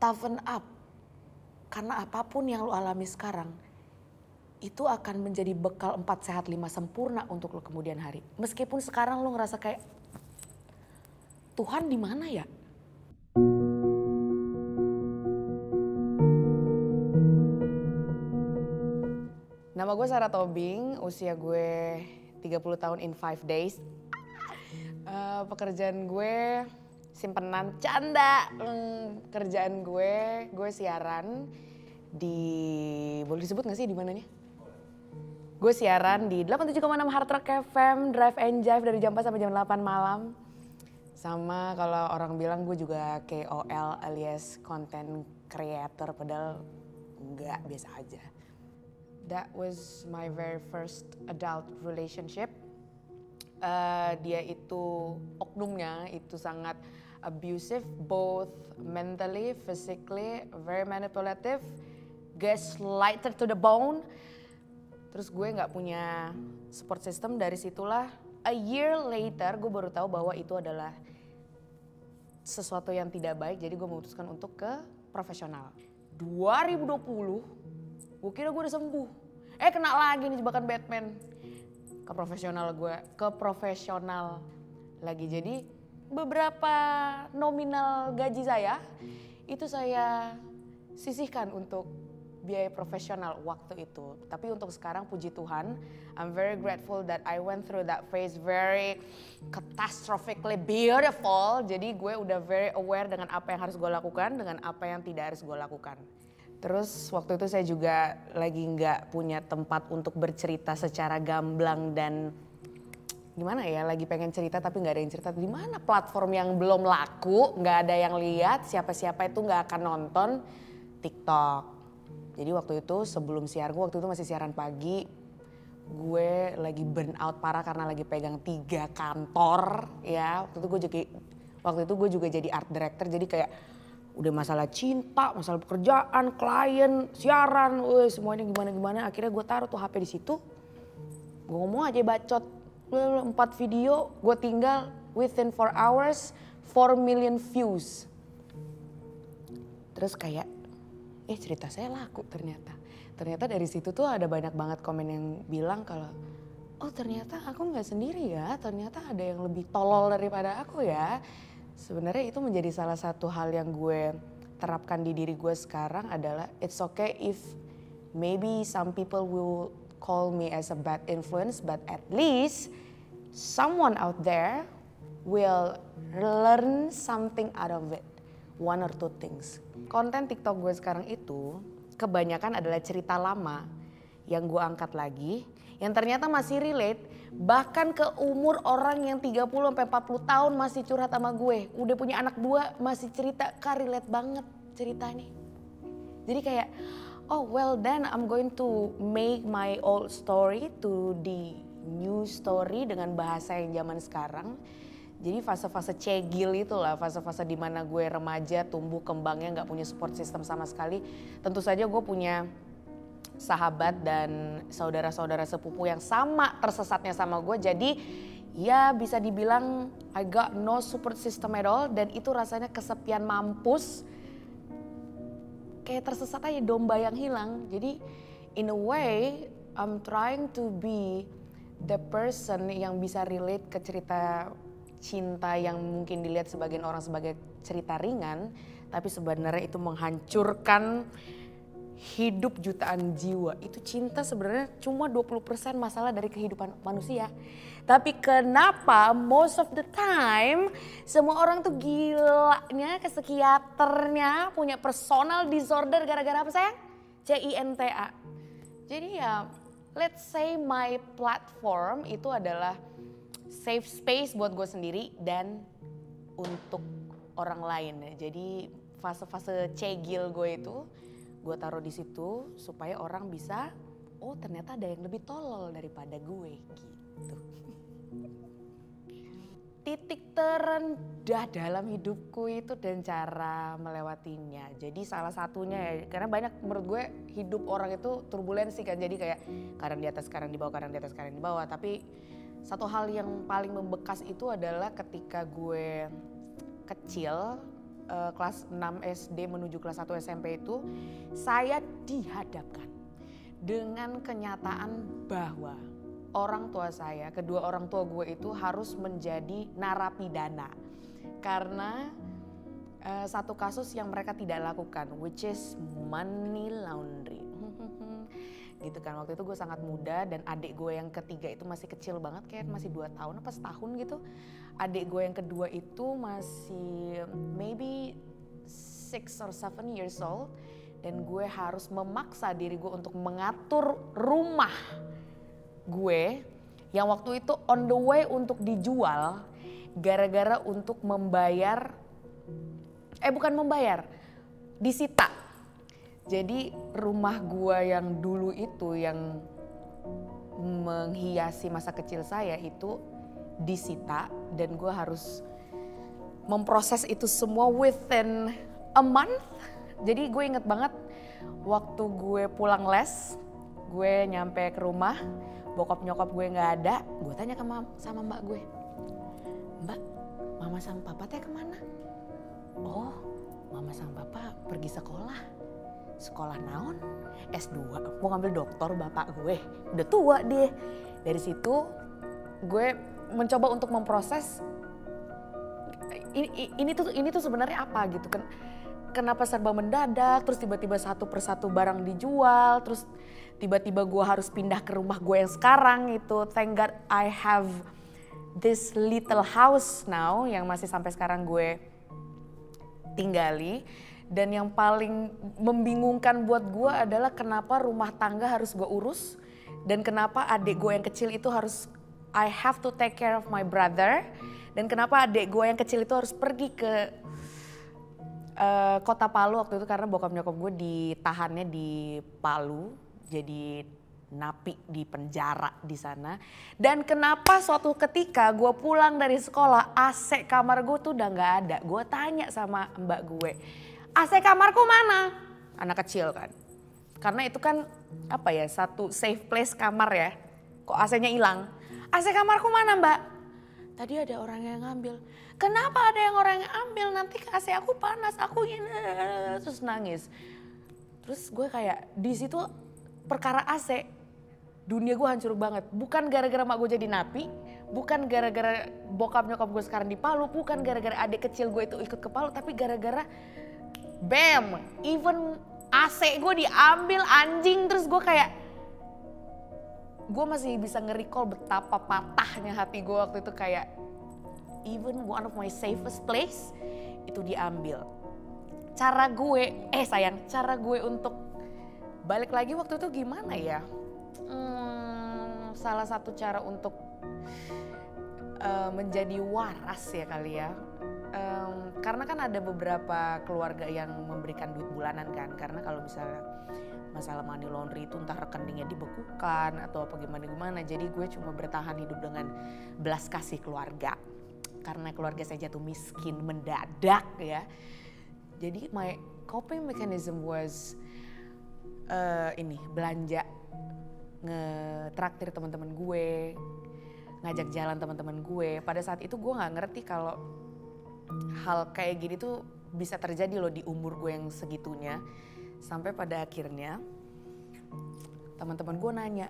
toughen up. Karena apapun yang lu alami sekarang, itu akan menjadi bekal 4 sehat 5 sempurna untuk lu kemudian hari. Meskipun sekarang lu ngerasa kayak, Tuhan di mana ya? Nama gue Sarah Tobing, usia gue 30 tahun in 5 days. Pekerjaan gue simpenan canda. Kerjaan gue siaran di, boleh disebut gak sih di mananya? Gue siaran di 87,6 Hard Rock FM, Drive and Jive dari jam 4 sampai jam 8 malam. Sama kalau orang bilang gue juga KOL alias content creator, padahal enggak, biasa aja. That was my very first adult relationship. Dia itu, oknumnya itu sangat abusive, both mentally, physically, very manipulative, gaslighter to the bone. Terus gue gak punya support system, dari situlah a year later gue baru tahu bahwa itu adalah sesuatu yang tidak baik, jadi gue memutuskan untuk ke profesional. 2020, gue kira gue udah sembuh. Kena lagi nih jebakan Batman. Ke profesional lagi. Jadi beberapa nominal gaji saya itu saya sisihkan untuk biaya profesional waktu itu. Tapi untuk sekarang puji Tuhan, I'm very grateful that I went through that phase very catastrophically beautiful. Jadi gue udah very aware dengan apa yang harus gue lakukan, dengan apa yang tidak harus gue lakukan. Terus waktu itu saya juga lagi nggak punya tempat untuk bercerita secara gamblang dan gimana ya, lagi pengen cerita tapi nggak ada yang cerita. Di mana platform yang belum laku, nggak ada yang lihat, siapa-siapa itu nggak akan nonton? TikTok. Jadi waktu itu sebelum siaran, gue waktu itu masih siaran pagi, gue lagi burn out parah karena lagi pegang 3 kantor ya. Waktu itu gue juga jadi art director, jadi kayak udah masalah cinta, masalah pekerjaan, klien, siaran, semuanya gimana-gimana. Akhirnya gue taruh tuh HP di situ, gue ngomong aja bacot, 4 video, gue tinggal within 4 hours 4 million views. Terus kayak, cerita saya laku ternyata. Ternyata dari situ tuh ada banyak banget komen yang bilang kalau, oh ternyata aku nggak sendiri ya, ternyata ada yang lebih tolol daripada aku ya. Sebenarnya itu menjadi salah satu hal yang gue terapkan di diri gue sekarang adalah it's okay if maybe some people will call me as a bad influence, but at least someone out there will learn something out of it. 1 or 2 things. Konten TikTok gue sekarang itu kebanyakan adalah cerita lama yang gue angkat lagi, yang ternyata masih relate, bahkan ke umur orang yang 30-40 tahun masih curhat sama gue. Udah punya anak 2 masih cerita, relate banget ceritanya. Jadi kayak, oh well then I'm going to make my old story to the new story dengan bahasa yang zaman sekarang. Jadi fase-fase cegil itulah, fase-fase dimana gue remaja, tumbuh kembangnya gak punya support system sama sekali. Tentu saja gue punya sahabat dan saudara-saudara sepupu yang sama tersesatnya sama gue. Jadi ya bisa dibilang I got no support system at all. Dan itu rasanya kesepian mampus. Kayak tersesat aja, domba yang hilang. Jadi in a way I'm trying to be the person yang bisa relate ke cerita cinta yang mungkin dilihat sebagian orang sebagai cerita ringan. Tapi sebenarnya itu menghancurkan hidup jutaan jiwa. Itu cinta sebenarnya cuma 20% masalah dari kehidupan manusia. Tapi kenapa most of the time semua orang tuh gilanya ke psikiaternya, punya personal disorder gara-gara apa sayang? CINTA. Jadi ya let's say my platform itu adalah safe space buat gue sendiri dan untuk orang lain. Jadi fase-fase cegil gue itu gue taruh di situ supaya orang bisa, oh ternyata ada yang lebih tolol daripada gue gitu. Titik terendah dalam hidupku itu dan cara melewatinya. Jadi salah satunya ya, karena banyak menurut gue hidup orang itu turbulensi kan. Jadi kayak kadang di atas, kadang di bawah, kadang di atas, kadang di bawah. Tapi satu hal yang paling membekas itu adalah ketika gue kecil, kelas 6 SD menuju kelas 1 SMP itu saya dihadapkan dengan kenyataan bahwa orang tua saya, kedua orang tua gue itu harus menjadi narapidana karena satu kasus yang mereka tidak lakukan, which is money laundry. Gitu kan, waktu itu gue sangat muda dan adik gue yang ketiga itu masih kecil banget, kayak masih 2 tahun apa setahun gitu. Adik gue yang kedua itu masih maybe 6 or 7 years old. Dan gue harus memaksa diri gue untuk mengatur rumah gue yang waktu itu on the way untuk dijual gara-gara untuk disita. Jadi rumah gua yang dulu itu yang menghiasi masa kecil saya itu disita dan gua harus memproses itu semua within a month. Jadi gue inget banget waktu gue pulang les, gue nyampe ke rumah, bokap nyokap gue gak ada, gue tanya sama mbak gue, "Mbak, mama sama papa teh kemana?" "Oh, mama sama papa pergi sekolah." "Sekolah naon?" "S2, mau ngambil doktor bapak gue, udah tua dia." Dari situ gue mencoba untuk memproses ini tuh sebenarnya apa gitu kan. Kenapa serba mendadak, terus tiba-tiba satu persatu barang dijual, terus tiba-tiba gue harus pindah ke rumah gue yang sekarang itu. Thank God I have this little house now yang masih sampai sekarang gue tinggali. Dan yang paling membingungkan buat gue adalah kenapa rumah tangga harus gue urus. Dan kenapa adik gue yang kecil itu harus, I have to take care of my brother. Dan kenapa adik gue yang kecil itu harus pergi ke kota Palu waktu itu karena bokap nyokap gue ditahannya di Palu. Jadi napi di penjara di sana. Dan kenapa suatu ketika gue pulang dari sekolah AC kamar gue tuh udah gak ada. Gue tanya sama mbak gue, "AC kamarku mana?" Anak kecil kan. Karena itu kan apa ya, satu safe place kamar ya. Kok AC-nya hilang? "AC kamarku mana mbak?" "Tadi ada orang yang ngambil." "Kenapa ada orang yang ambil? Nanti AC aku panas, aku ini." Terus nangis. Terus gue kayak di situ perkara AC, dunia gue hancur banget. Bukan gara-gara mak gue jadi napi, bukan gara-gara bokap nyokap gue sekarang di Palu, bukan gara-gara adik kecil gue itu ikut ke Palu, tapi gara-gara bam, even AC gue diambil anjing. Terus gue kayak, gue masih bisa nge-recall betapa patahnya hati gue waktu itu, kayak even one of my safest place itu diambil. Cara gue untuk balik lagi waktu itu gimana ya? Salah satu cara untuk menjadi waras ya kali ya. Karena kan ada beberapa keluarga yang memberikan duit bulanan kan. Karena kalau misalnya masalah money laundry itu entah rekeningnya dibekukan atau apa gimana-gimana. Jadi gue cuma bertahan hidup dengan belas kasih keluarga. Karena keluarga saya jatuh miskin mendadak ya. Jadi my coping mechanism was belanja, ngetraktir teman-teman gue, ngajak jalan teman-teman gue. Pada saat itu gue nggak ngerti kalau hal kayak gini tuh bisa terjadi loh di umur gue yang segitunya. Sampai pada akhirnya teman-teman gue nanya,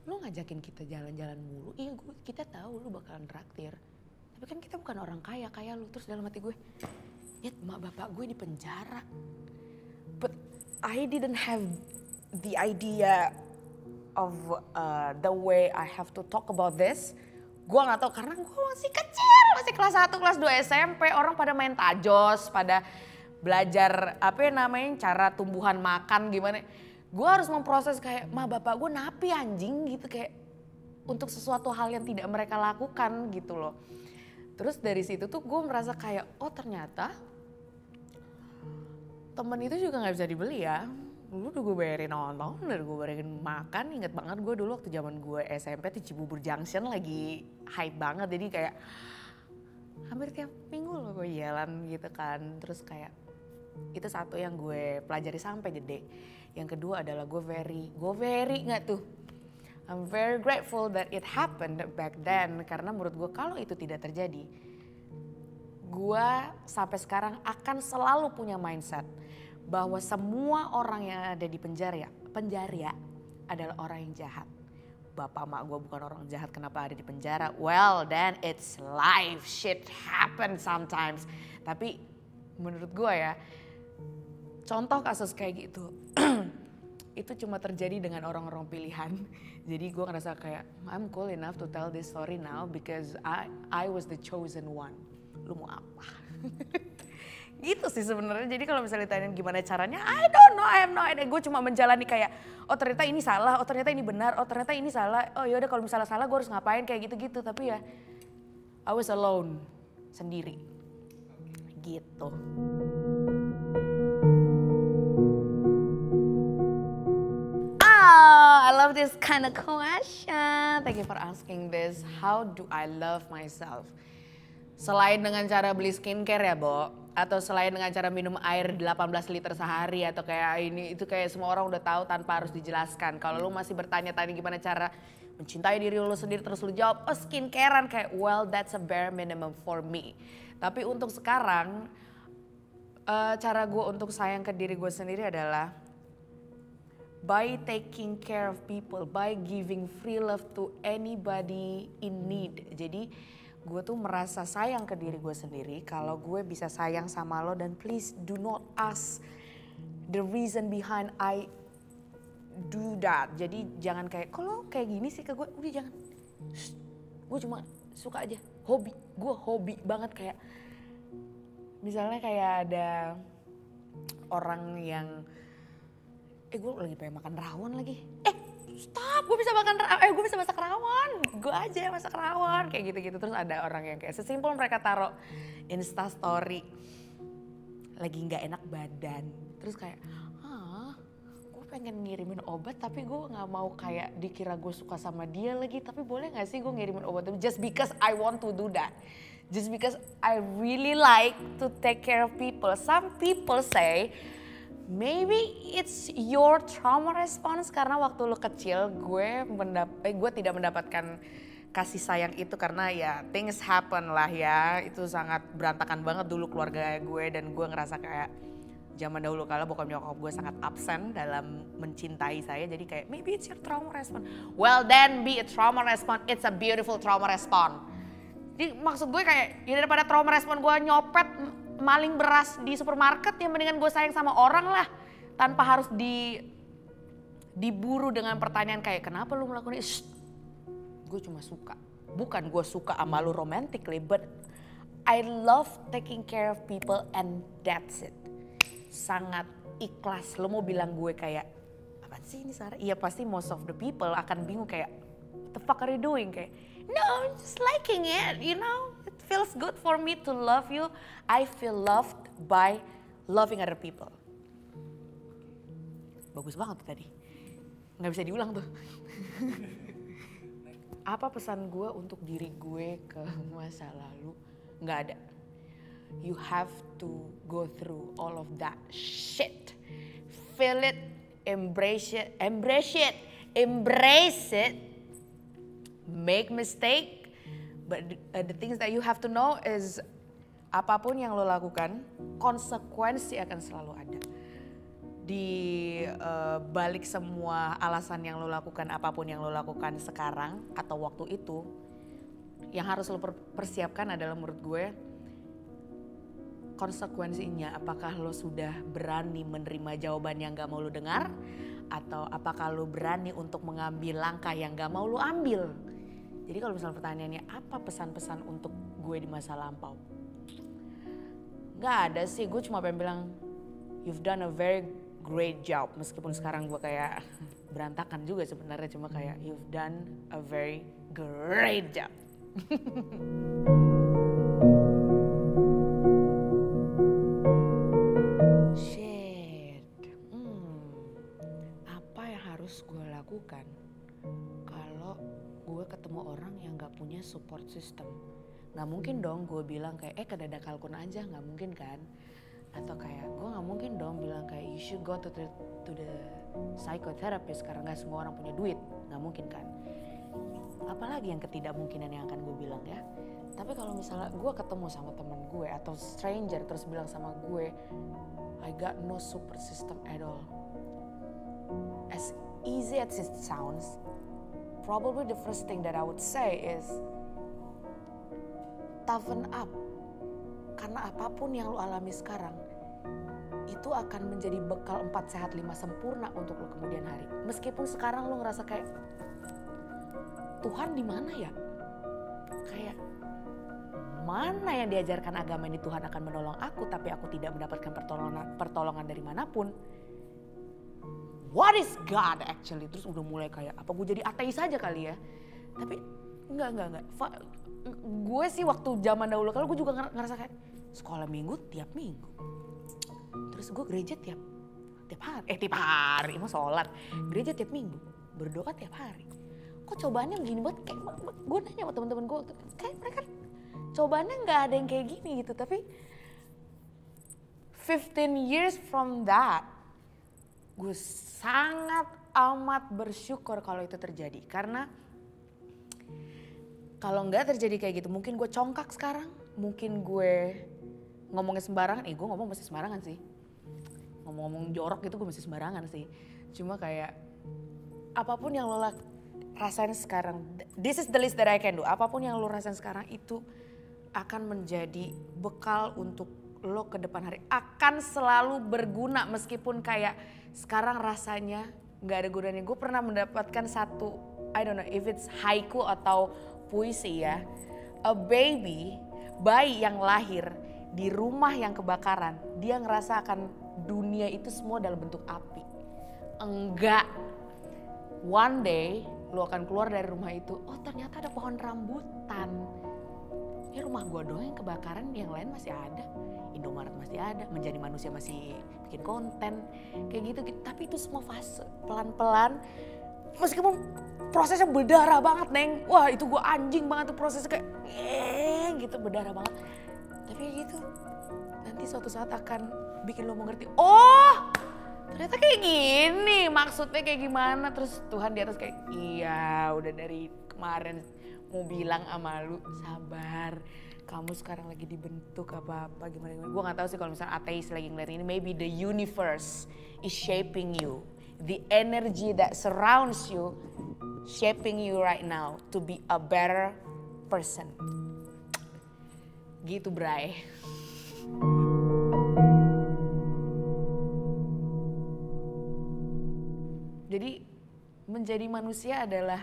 "Lu ngajakin kita jalan-jalan mulu?" "Iya, kita tahu lu bakalan traktir. Tapi kan kita bukan orang kaya kayak lu." Terus dalam hati gue, "Ya, mak bapak gue di penjara." But I didn't have the idea of the way I have to talk about this. Gue gak tahu karena gue masih kecil, masih kelas 1, kelas 2 SMP. Orang pada main tajos, pada belajar cara tumbuhan makan gimana. Gue harus memproses kayak, "Ma bapak gue napi anjing," gitu, kayak untuk sesuatu hal yang tidak mereka lakukan gitu loh. Terus dari situ tuh gue merasa kayak, oh ternyata temen itu juga gak bisa dibeli ya. Dulu udah gue bayarin nonton, udah gue bayarin makan. Ingat banget gue dulu waktu zaman gue SMP di Cibubur Junction lagi hype banget. Jadi kayak hampir tiap minggu loh gue jalan gitu kan. Terus kayak itu satu yang gue pelajari sampai gede. Yang kedua adalah gue very gak tuh. I'm very grateful that it happened back then. Karena menurut gue kalau itu tidak terjadi, gue sampai sekarang akan selalu punya mindset bahwa semua orang yang ada di penjara adalah orang yang jahat. Bapak mak gue bukan orang jahat, kenapa ada di penjara? Well then it's life, shit happen sometimes. Tapi menurut gue ya, contoh kasus kayak gitu itu cuma terjadi dengan orang-orang pilihan. Jadi gue ngerasa kayak I'm cool enough to tell this story now because I was the chosen one. Lu mau apa? Gitu sih sebenarnya. Jadi kalau misalnya ditanyain gimana caranya, I don't know, I have no idea. Gue cuma menjalani kayak, oh ternyata ini salah, oh ternyata ini benar, oh ternyata ini salah. Oh yaudah kalau misalnya salah gue harus ngapain kayak gitu-gitu. Tapi ya, I was alone, sendiri. Gitu. Oh, I love this kind of question. Thank you for asking this. How do I love myself? Selain dengan cara beli skincare ya, Bo, atau selain dengan cara minum air 18 liter sehari atau kayak ini, itu kayak semua orang udah tahu tanpa harus dijelaskan. Kalau lu masih bertanya-tanya gimana cara mencintai diri lu sendiri terus lu jawab, oh skincarean, kayak well that's a bare minimum for me. Tapi untuk sekarang, cara gue untuk sayang ke diri gue sendiri adalah by taking care of people, by giving free love to anybody in need. Jadi gue tuh merasa sayang ke diri gue sendiri kalau gue bisa sayang sama lo, dan please do not ask the reason behind I do that. Jadi jangan kayak, kalau kayak gini sih ke gue, udah jangan. Gue cuma suka aja, hobi. Gue hobi banget kayak, misalnya kayak ada orang yang, gue lagi pengen makan rawon lagi. Stop, gue bisa masak rawon. Gue aja yang masak rawon, kayak gitu-gitu. Terus ada orang yang kayak sesimpel mereka taruh Insta story lagi nggak enak badan. Terus kayak, gue pengen ngirimin obat tapi gue nggak mau kayak dikira gue suka sama dia lagi. Tapi boleh nggak sih gue ngirimin obat just because I want to do that. Just because I really like to take care of people. Some people say, maybe it's your trauma response karena waktu lu kecil gue tidak mendapatkan kasih sayang itu karena ya things happen lah ya. Itu sangat berantakan banget dulu keluarga gue, dan gue ngerasa kayak zaman dahulu kala bokap nyokap gue sangat absen dalam mencintai saya. Jadi kayak maybe it's your trauma response. Well then be a trauma response, it's a beautiful trauma response. Jadi maksud gue kayak ya daripada trauma response gue nyopet maling beras di supermarket, yang mendingan gue sayang sama orang lah tanpa harus diburu dengan pertanyaan kayak kenapa lu melakukan ini. Gue cuma suka, bukan gue suka sama lu romantically, but I love taking care of people and that's it. Sangat ikhlas. Lu mau bilang gue kayak apa sih ini Sarah? Iya pasti most of the people akan bingung kayak what the fuck are you doing, kayak no, I'm just liking it, you know. It feels good for me to love you. I feel loved by loving other people. Bagus banget tuh tadi. Nggak bisa diulang tuh. Apa pesan gue untuk diri gue ke masa lalu? Nggak ada. You have to go through all of that shit. Feel it, embrace it, make mistake, but the things that you have to know is apapun yang lo lakukan, konsekuensi akan selalu ada. Di balik semua alasan yang lo lakukan, apapun yang lo lakukan sekarang atau waktu itu, yang harus lo persiapkan adalah menurut gue konsekuensinya. Apakah lo sudah berani menerima jawaban yang gak mau lo dengar, atau apakah lo berani untuk mengambil langkah yang gak mau lo ambil. Jadi kalau misalnya pertanyaannya apa pesan-pesan untuk gue di masa lampau? Gak ada sih, gue cuma pengen bilang you've done a very great job. Meskipun sekarang gue kayak berantakan juga sebenarnya, cuma kayak you've done a very great job. Shit, apa yang harus gue lakukan kalau gue ketemu orang yang gak punya support system? Gak mungkin dong gue bilang kayak ke Dada Kalkun aja, gak mungkin kan? Atau kayak gue gak mungkin dong bilang kayak you should go to the psychotherapist karena gak semua orang punya duit, gak mungkin kan? Apalagi yang ketidakmungkinan yang akan gue bilang ya. Tapi kalau misalnya gue ketemu sama temen gue atau stranger terus bilang sama gue, I got no support system at all. As easy as it sounds, probably the first thing that I would say is toughen up. Karena apapun yang lu alami sekarang, itu akan menjadi bekal 4 sehat 5 sempurna untuk lu kemudian hari. Meskipun sekarang lu ngerasa kayak, Tuhan di mana ya? Kayak, mana yang diajarkan agama ini Tuhan akan menolong aku, tapi aku tidak mendapatkan pertolongan dari manapun. What is God actually? Terus udah mulai kayak, apa gue jadi ateis aja kali ya? Tapi enggak. Gue sih waktu zaman dahulu kalau gue juga ngerasa kayak sekolah minggu tiap minggu. Terus gue gereja tiap hari mau sholat. Gereja tiap minggu, berdoa tiap hari. Kok cobaannya begini banget? Kayak gue nanya sama teman-teman gue, kayak mereka cobaannya nggak ada yang kayak gini gitu. Tapi 15 years from that, gue sangat amat bersyukur kalau itu terjadi. Karena kalau nggak terjadi kayak gitu, mungkin gue congkak sekarang, mungkin gue ngomongnya sembarangan. Gue ngomong masih sembarangan sih, ngomong-ngomong jorok gitu gue masih sembarangan sih. Cuma kayak apapun yang lo rasain sekarang, this is the list that I can do. Apapun yang lo rasain sekarang itu akan menjadi bekal untuk lo ke depan hari. Akan selalu berguna meskipun kayak sekarang rasanya nggak ada gunanya. Gue pernah mendapatkan satu, I don't know if it's haiku atau puisi ya. A bayi yang lahir di rumah yang kebakaran, dia ngerasa akan dunia itu semua dalam bentuk api. Enggak. One day lu akan keluar dari rumah itu, oh ternyata ada pohon rambutan. Ya rumah gua doang yang kebakaran, yang lain masih ada. Indomaret masih ada, Menjadi Manusia masih bikin konten. Kayak gitu. Tapi itu semua fase, pelan-pelan. Meskipun prosesnya berdarah banget Neng. Wah itu gue anjing banget tuh prosesnya kayak gitu berdarah banget. Tapi gitu nanti suatu saat akan bikin lo mengerti. Oh ternyata kayak gini maksudnya kayak gimana. Terus Tuhan di atas kayak iya udah dari kemarin mau bilang sama lu sabar. Kamu sekarang lagi dibentuk apa-apa gimana. Gue gak tahu sih kalau misalnya ateis lagi ngeliat ini. Maybe the universe is shaping you. The energy that surrounds you, shaping you right now to be a better person. Gitu Bray. Jadi menjadi manusia adalah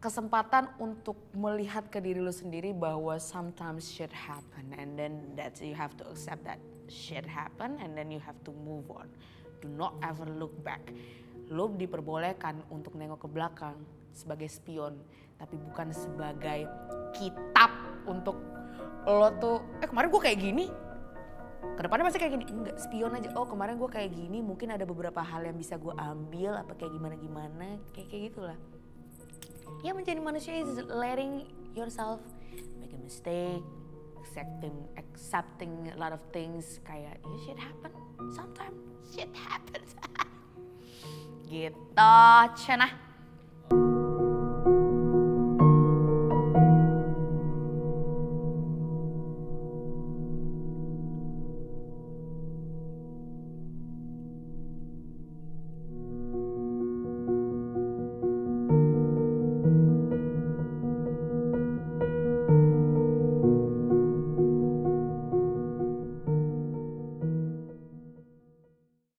kesempatan untuk melihat ke diri lu sendiri bahwa sometimes shit happen and then that you have to accept that shit happen and then you have to move on. Do not ever look back. Lo diperbolehkan untuk nengok ke belakang sebagai spion, tapi bukan sebagai kitab untuk lo tuh, kemarin gue kayak gini, kedepannya masih kayak gini. Enggak, spion aja. Oh kemarin gue kayak gini, mungkin ada beberapa hal yang bisa gue ambil, apa kayak gimana, kayak gitulah. Ya menjadi manusia is letting yourself make a mistake, accepting a lot of things, kayak ya shit happen, sometimes shit happens. Gitu, cenah.